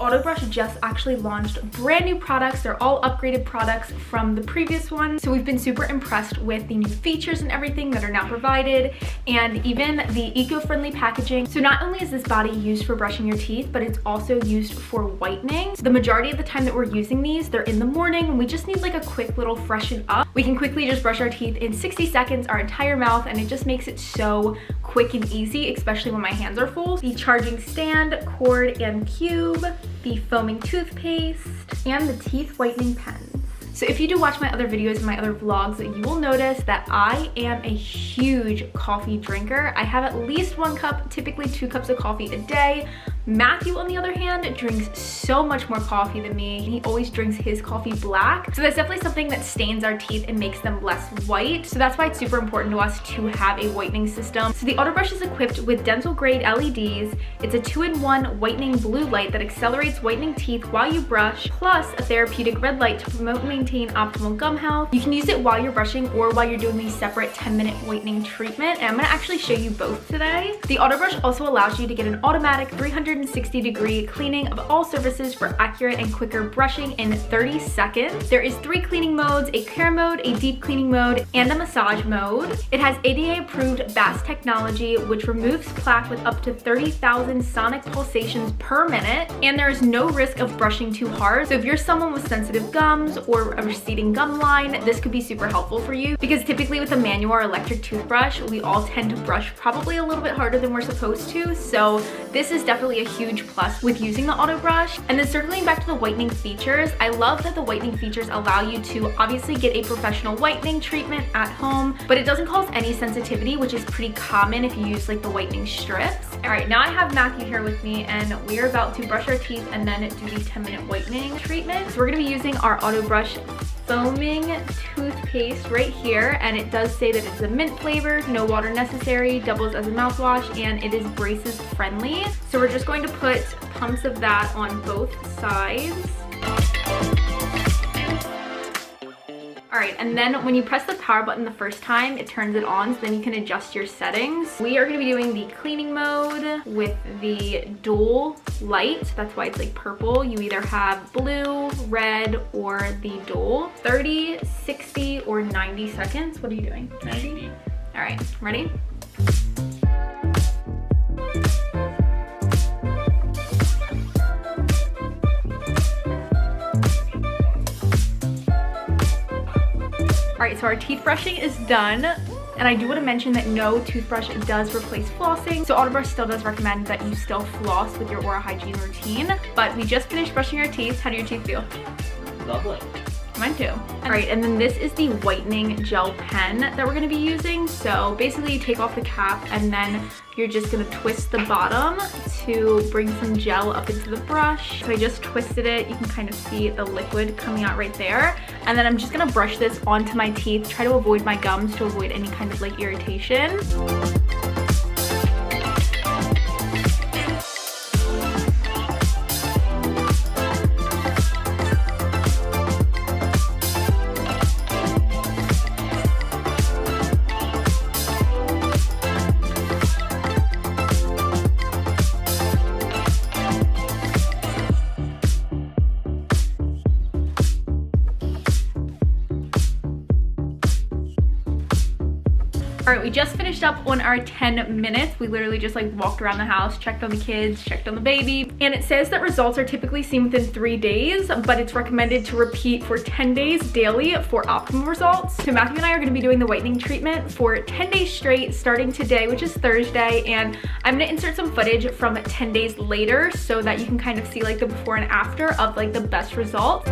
AutoBrush just actually launched brand new products. They're all upgraded products from the previous one. So we've been super impressed with the new features and everything that are now provided, and even the eco-friendly packaging. So not only is this body used for brushing your teeth, but it's also used for whitening. So the majority of the time that we're using these, they're in the morning when we just need like a quick little freshen up. We can quickly just brush our teeth in 60 seconds, our entire mouth, and it just makes it so quick and easy, especially when my hands are full. The charging stand, cord and cube, the foaming toothpaste, and the teeth whitening pens. So if you do watch my other videos and my other vlogs, you will notice that I am a huge coffee drinker. I have at least 1 cup, typically 2 cups of coffee a day. Matthew, on the other hand, drinks so much more coffee than me. He always drinks his coffee black. So that's definitely something that stains our teeth and makes them less white. So that's why it's super important to us to have a whitening system. So the AutoBrush is equipped with dental grade LEDs. It's a 2-in-1 whitening blue light that accelerates whitening teeth while you brush, plus a therapeutic red light to promote and maintain optimal gum health. You can use it while you're brushing or while you're doing the separate 10-minute whitening treatment. And I'm gonna actually show you both today. The AutoBrush also allows you to get an automatic 360-degree cleaning of all surfaces for accurate and quicker brushing in 30 seconds. There is 3 cleaning modes: a care mode, a deep cleaning mode, and a massage mode. It has ADA approved BAS technology, which removes plaque with up to 30,000 sonic pulsations per minute, and there is no risk of brushing too hard. So if you're someone with sensitive gums or a receding gum line, this could be super helpful for you, because typically with a manual or electric toothbrush, we all tend to brush probably a little bit harder than we're supposed to. So this is definitely a huge plus with using the AutoBrush. And then circling back to the whitening features, I love that the whitening features allow you to obviously get a professional whitening treatment at home, but it doesn't cause any sensitivity, which is pretty common if you use like the whitening strips. All right, now I have Matthew here with me, and we are about to brush our teeth and then do the 10-minute whitening treatment. So we're gonna be using our AutoBrush foaming toothpaste right here, and it does say that it's a mint flavored, no water necessary, doubles as a mouthwash, and it is braces friendly. So we're just going to put pumps of that on both sides. All right, and then when you press the power button the first time, it turns it on, so then you can adjust your settings. We are gonna be doing the cleaning mode with the dual light. That's why it's like purple. You either have blue, red, or the dual. 30, 60, or 90 seconds. What are you doing? 90. All right, ready? All right, so our teeth brushing is done. And I do want to mention that no toothbrush does replace flossing. So AutoBrush still does recommend that you still floss with your oral hygiene routine. But we just finished brushing our teeth. How do your teeth feel? Lovely. Mine too. All right, and then this is the whitening gel pen that we're gonna be using. So basically you take off the cap and then you're just gonna twist the bottom to bring some gel up into the brush. So I just twisted it. You can kind of see the liquid coming out right there. And then I'm just gonna brush this onto my teeth, try to avoid my gums to avoid any kind of like irritation. All right, we just finished up on our 10 minutes. We literally just like walked around the house, checked on the kids, checked on the baby. And it says that results are typically seen within 3 days, but it's recommended to repeat for 10 days daily for optimal results. So Matthew and I are gonna be doing the whitening treatment for 10 days straight, starting today, which is Thursday. And I'm gonna insert some footage from 10 days later so that you can kind of see like the before and after of like the best results.